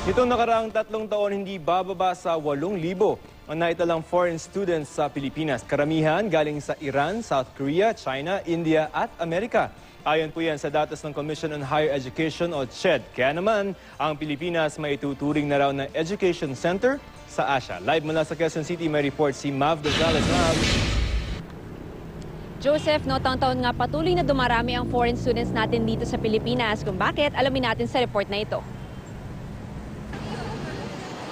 Nitong nakaraang 3 taon, hindi bababa sa 8,000 ang naitalang foreign students sa Pilipinas. Karamihan galing sa Iran, South Korea, China, India at Amerika. Ayon po yan sa datos ng Commission on Higher Education o CHED. Kaya naman, ang Pilipinas may ituturing na raw na education center sa Asia. Live mula sa Quezon City, may report si Mav Gonzalez. Mav. Joseph, taon-taon nga patuloy na dumarami ang foreign students natin dito sa Pilipinas. Kung bakit, alamin natin sa report na ito.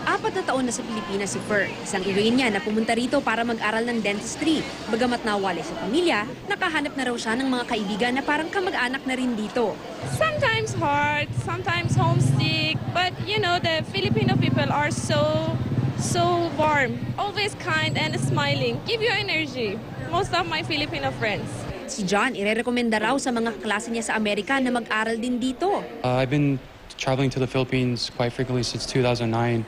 4 na taon na sa Pilipinas si Fer, isang Iranian na pumunta rito para mag-aral ng dentistry. Bagamat nawalay sa pamilya, nakahanap na raw siya ng mga kaibigan na parang kamag-anak na rin dito. Sometimes hard, sometimes homesick, but you know, the Filipino people are so warm, always kind and smiling, give you energy. Most of my Filipino friends. Si John, irerekomenda raw sa mga klase niya sa Amerika na mag-aral din dito. I've been traveling to the Philippines quite frequently since 2009,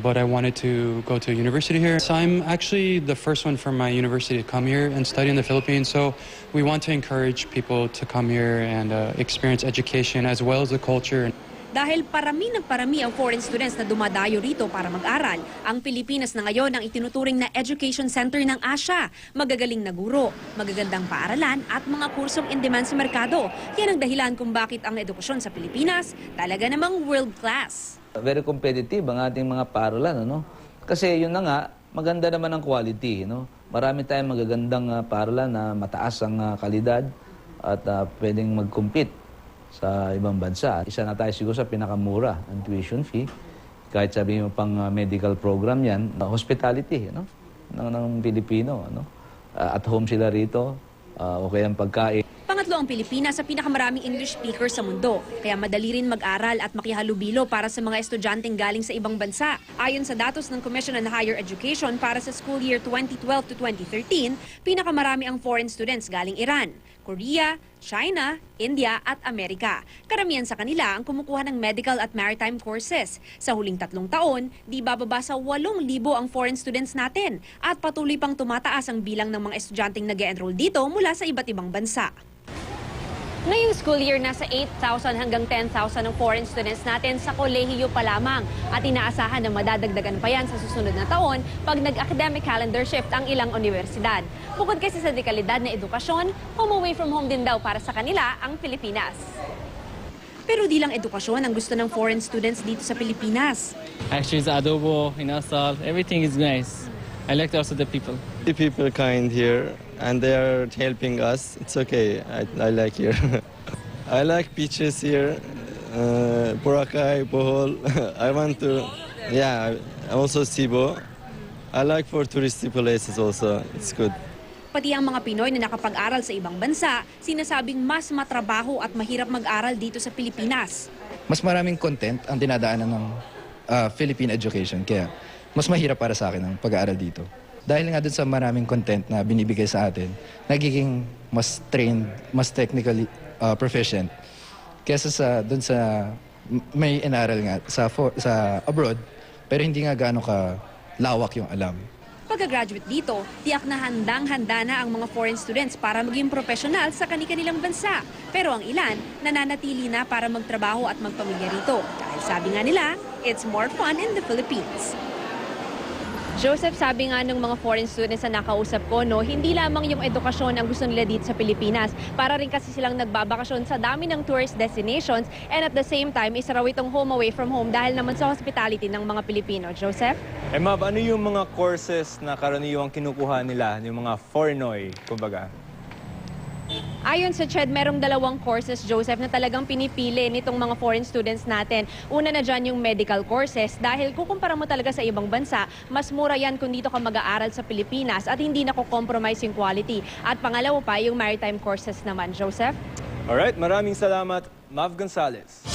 but I wanted to go to university here. So I'm actually the first one from my university to come here and study in the Philippines. So we want to encourage people to come here and experience education as well as the culture. Dahil parami ang foreign students na dumadayo rito para mag-aral, ang Pilipinas na ngayon ang itinuturing na education center ng Asia. Magagaling na guro, magagandang paaralan at mga kursong in-demand sa merkado. Yan ang dahilan kung bakit ang edukasyon sa Pilipinas talaga namang world class. Very competitive ang ating mga paaralan, ano? Kasi yun na nga, maganda naman ang quality, no? Marami tayong magagandang paaralan na mataas ang kalidad at pwedeng mag-compete sa ibang bansa. Isa na tayo siguro sa pinakamura ang tuition fee. Kahit sabihin mo pang medical program yan, hospitality, no? ng Pilipino. No? At home sila rito, okay ang pagkain. Pangatlo ang Pilipinas sa pinakamaraming English speaker sa mundo. Kaya madali rin mag-aral at makihalubilo para sa mga estudyanteng galing sa ibang bansa. Ayon sa datos ng Commission on Higher Education para sa school year 2012 to 2013, pinakamarami ang foreign students galing Iran, Korea, China, India at Amerika. Karamihan sa kanila ang kumukuha ng medical at maritime courses. Sa huling 3 taon, di bababa sa 8,000 ang foreign students natin at patuloy pang tumataas ang bilang ng mga estudyanteng nag-e-enroll dito mula sa iba't ibang bansa. Ngayong school year, nasa 8,000 hanggang 10,000 ang foreign students natin sa kolehiyo pa lamang at inaasahan na madadagdagan pa yan sa susunod na taon pag nag-academic calendar shift ang ilang universidad. Bukod kasi sa dekalidad na edukasyon, home away from home din daw para sa kanila ang Pilipinas. Pero di lang edukasyon ang gusto ng foreign students dito sa Pilipinas. Actually, the adobo, inasal, everything is nice. I like also the people. The people kind here and they are helping us. It's okay. I like here. I like beaches here. Boracay, Bohol. I want to, yeah, also Cebu. I like for touristy places also. It's good. Pati ang mga Pinoy na nakapag-aral sa ibang bansa, sinasabing mas matrabaho at mahirap mag-aral dito sa Pilipinas. Mas maraming content ang dinadaanan ng Philippine education. Kaya mas mahirap para sa akin ang pag-aaral dito. Dahil nga dun sa maraming content na binibigay sa atin, nagiging mas trained, mas technically proficient. Kesa dun sa may inaral nga sa abroad, pero hindi nga gaano ka lawak yung alam. Pagka-graduate dito, tiyak na handang-handa na ang mga foreign students para maging professional sa kani-kanilang bansa. Pero ang ilan, nananatili na para magtrabaho at magpamilya rito. Dahil sabi nga nila, it's more fun in the Philippines. Joseph, sabi nga ng mga foreign students na nakausap ko, hindi lamang yung edukasyon ang gusto nila dito sa Pilipinas. Para rin kasi silang nagbabakasyon sa dami ng tourist destinations and at the same time, isa raw itong home away from home dahil naman sa hospitality ng mga Pilipino. Joseph? Mab, ano yung mga courses na karaniwang kinukuha nila, yung mga foreignoy, kumbaga? Ayon sa CHED, merong 2 courses, Joseph, na talagang pinipili nitong mga foreign students natin. Una na dyan yung medical courses dahil kukumpara mo talaga sa ibang bansa, mas mura yan kung dito ka mag-aaral sa Pilipinas at hindi nako-compromise yung quality. At pangalawa pa, yung maritime courses naman, Joseph. Alright, maraming salamat, Mav Gonzalez.